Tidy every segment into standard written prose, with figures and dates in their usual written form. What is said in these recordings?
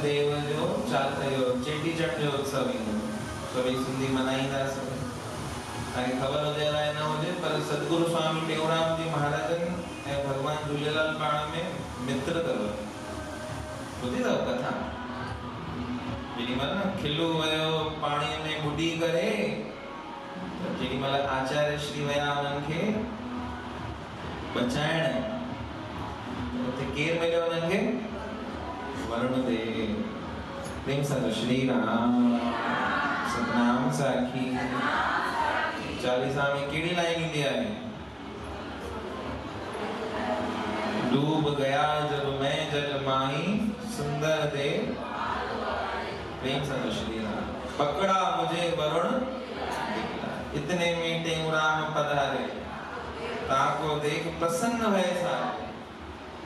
देव जो चेटी चंड जो उत्सव सभी सिंधी मनाईंदा सभई तव्हांखे ख़बर हुजे अलाए न हुजे पर सतगुरु स्वामी टेऊंराम जी महाराजन ऐं भगवान झूलेलाल पाण में मित्र अथव ॿुधी अथव कथा जेॾीमहिल न खिलू वियो पाणीअ में बुॾी करे त जेॾीमहिल आचार्य श्री विया उन्हनि खे बचाइण उते केरु मिलियो उन्हनि खे वरुण देव प्रेम सां श्री राम सतनाम साखी चालीसा में केड़ी लाइन ईंदी आहे डूब गया जब मैं जल माही सुंदर दे प्रेम से श्री राम पकड़ा मुझे वरुण इतने में टेऊंराम पधारे ताको देख प्रसन्न भय सारे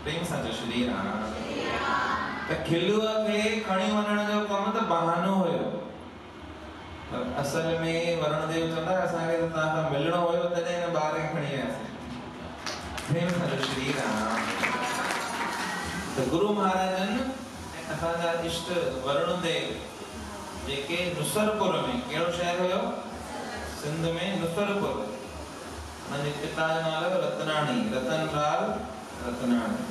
प्रेम से श्री राम त खिलुआ खे खणी वञण जो कम त बहानो हुयो असल में वरुण देव चंदा असांखे तव्हां मिलणो हुयो तॾहिं हिन ॿार खे खणी आयासीं प्रेम सां श्री राम त गुरु महाराजन असांजा इष्ट वरुण देव जेके नुसरपुर में कहिड़ो शहर हुयो सिंध में नुसरपुर उन्हनि जे पिता जो नालो रतनाणी रतनलाल रतनाणी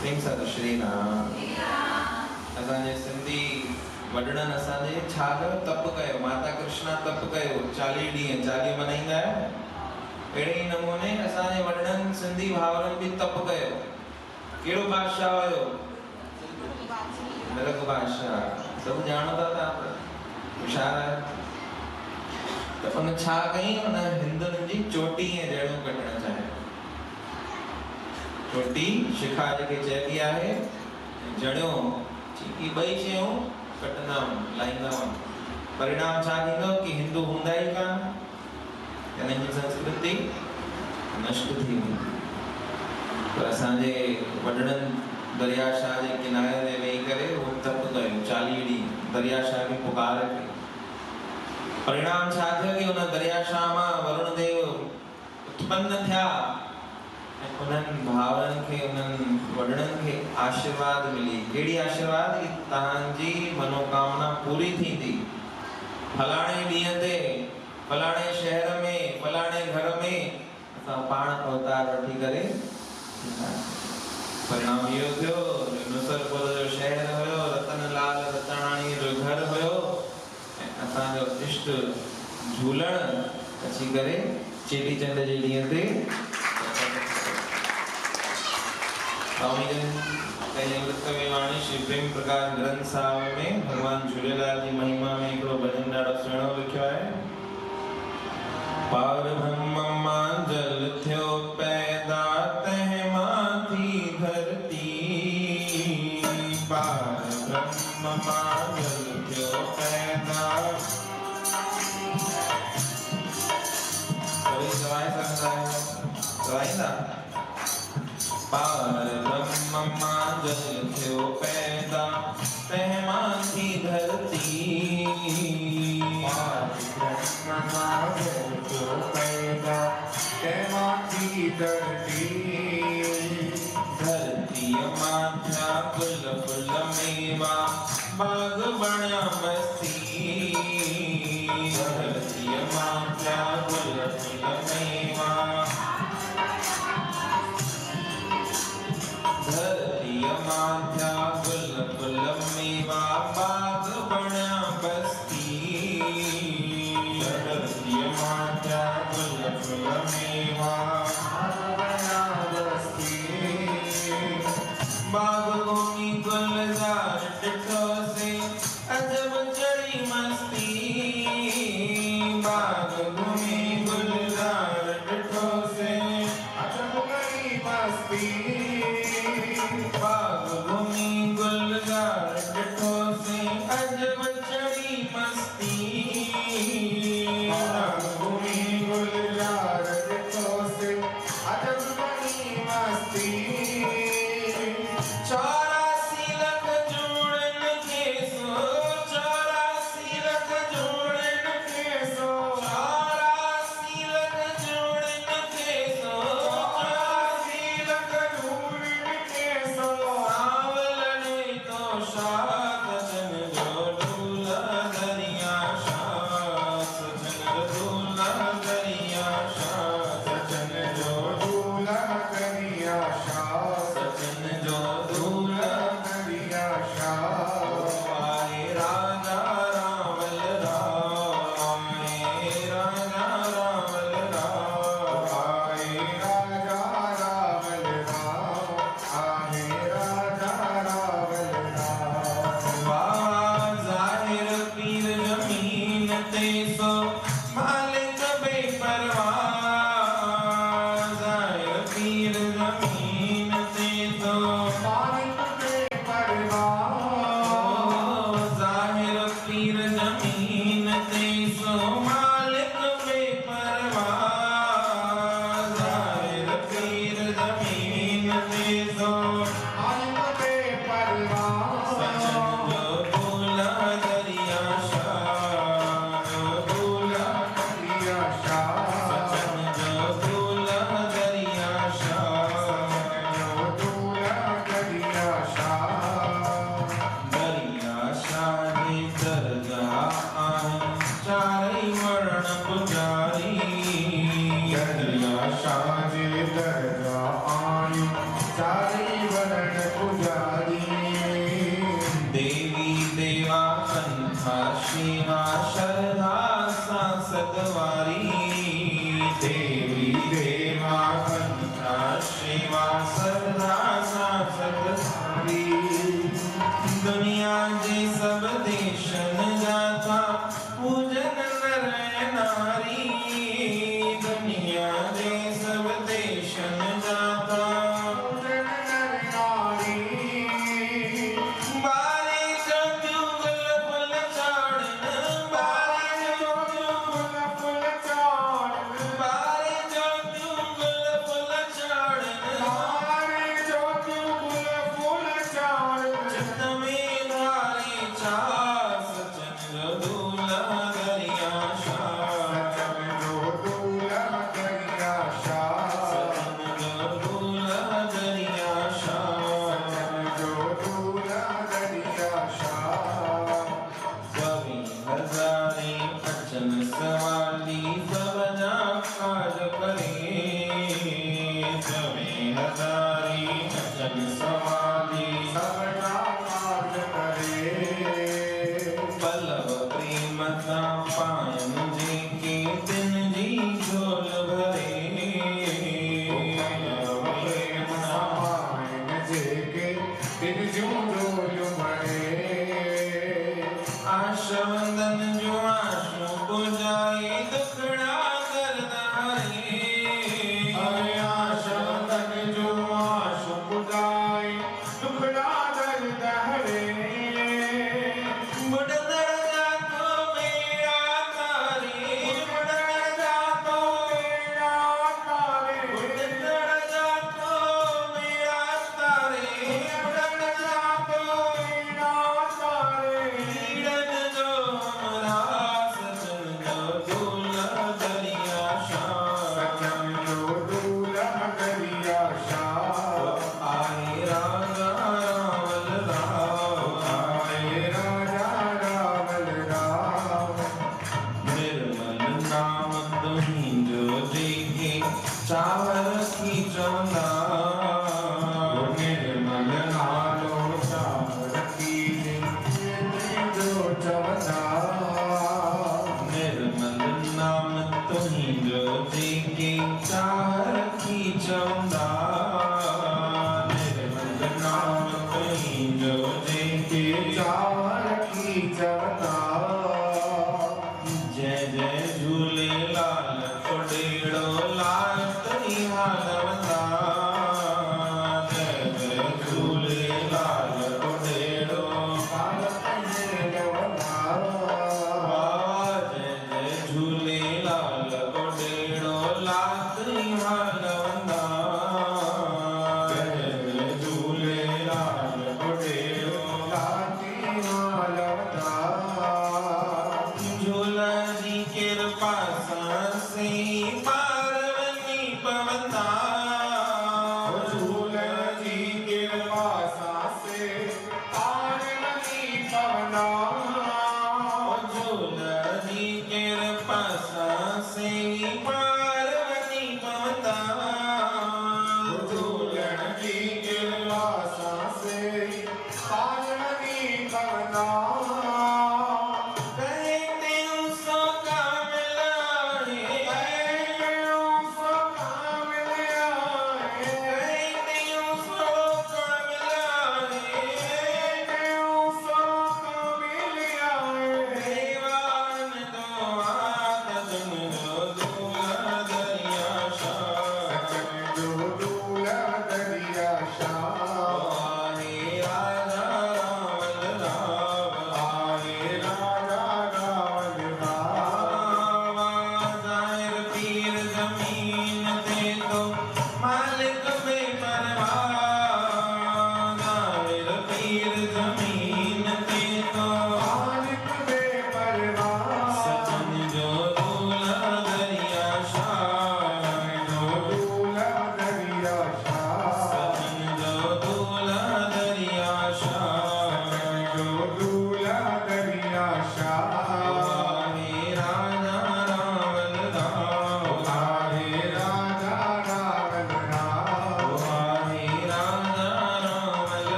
प्रेम सां श्री राम असांजे सिंधी वडड़न असांजे छा कयो तप कयो माता कृष्णा तप कयो 40 ॾींहं 40 मनाईंदा आहियो अहिड़े ई नमूने असांजे वडड़न सिंधी भाउरनि बि तप कयो कहिड़ो बादशाह हुयो मिर्ग बादशाह सभु ॼाणो था तव्हां होशियार आहियो त उन छा कई उन हिंदुनि जी चोटी ऐं जड़ियूं कटण चाहियो चोटी शिखा जेके चइबी आहे जड़ियूं ई ॿई शयूं कटना लाइंदा परिणाम छा थींदो कि हिंदू हूंदा ई कान यानी जी संस्कृति नष्ट थी वेंदी पर असांजे वडड़नि दरियाशाह जे किनारे ते वेही करे उहो तप कयो 40 ॾींहं दरियाशाह खे पुकार कई परिणाम छा थियो कि उन दरियाशाह मां वरुण देव उत्पन्न थिया उन्हनि भावरनि खे उन्हनि वडड़नि खे आशीर्वाद मिली कहिड़ी आशीर्वाद कि तव्हांजी मनोकामना पूरी थींदी फलाणे ॾींहं ते फलाणे शहर में फलाणे घर में असां पाण अवतार वठी करे परिणाम इहो थियो नुसरपुर जो शहर हुयो रतनलाल रतनाणी जो घर हुयो ऐं असांजो इष्ट झूलण अची करे चेटीचंड जे ॾींहं ते स्वामी जन पंहिंजे मृत में वाणी श्री प्रेम प्रकाश ग्रंथ साहिब में भगवान झूलेलाल जी महिमा में हिकिड़ो भॼन ॾाढो सुहिणो लिखियो आहे पार ब्रह्म मां जल थियो पैदा तंहिं मां थी धरती पार ब्रह्म मां जल थियो पैदा कोई सवाइ सकता है सवाईंदा पार ब्रह्म मां जल थियो पैदा तंहिं मां थी धरती पार ब्रह्म मां जल थियो पैदा तंहिं मां थी धरती धरती मां थिया फुल फुल मेवा बाग बणिया मस्ती धरती मां थिया फुल फुल मेवा धरती माथ्या फुल फुल मेवा बाग बणिया बस्ती धरती माथ्या फुल फुल मेवा बणिया बस्ती बाग घूमी गुलजार ॾिठो से अजब चढ़ी मस्ती बाग घूमी गुलजार ॾिठो से अजब चढ़ी मस्ती बाग घूमी गुलजार ॾिठो से अजब चढ़ी मस्ती बाग घूमी गुलजार ॾिठो से अजब चढ़ी मस्ती 84 लख जोड़न के सो 84 लख जोड़न के सो 84 लख जोड़न के सो 84 लख जोड़न के सो आवलन तो Lord.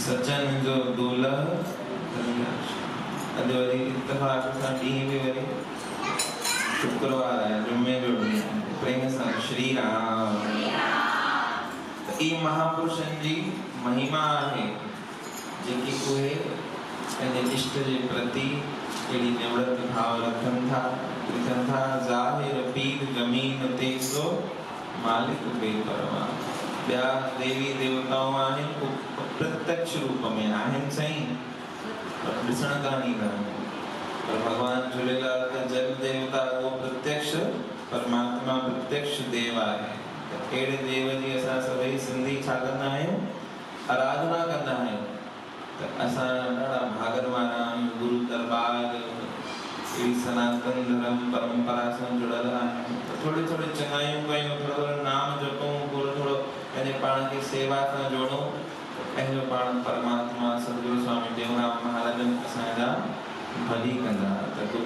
सचन जो दूल्हा अॼु वरी इत्तेफ़ाक़ सां ॾींहुं बि वरी शुक्रवार आहे जुमे जो ॾींहुं प्रेम सां श्री राम त ई महापुरुषनि जी महिमा आहे जेकी उहे पंहिंजे इष्ट जे प्रति अहिड़ी निवृत भाव रखनि था ज़ाहिर पीर ज़मीन ते सो मालिक बेपरवाह ॿिया देवी देवताऊं आहिनि प्रत्यक्ष रूप में आहिनि सही पर ॾिसण कान ईंदा आहिनि पर भगवान झूलेलाल का जल देवता वो प्रत्यक्ष परमात्मा प्रत्यक्ष देव आहे त अहिड़े देव जी असां सभई सिंधी छा कंदा आहियूं आराधना कंदा आहियूं त असां ॾाढा भागन वारा आहियूं गुरु दरबार अहिड़ी सनातन धर्म परंपरा सां जुड़ियल आहियूं त थोरी चङायूं कयूं थोरो नाम जपूं थोरो पंहिंजे पाण खे सेवा सां जोड़ो पंहिंजो पाण परमात्मा सतगुरु स्वामी टेऊंराम महाराजन असांजा भली कंदा त गुरु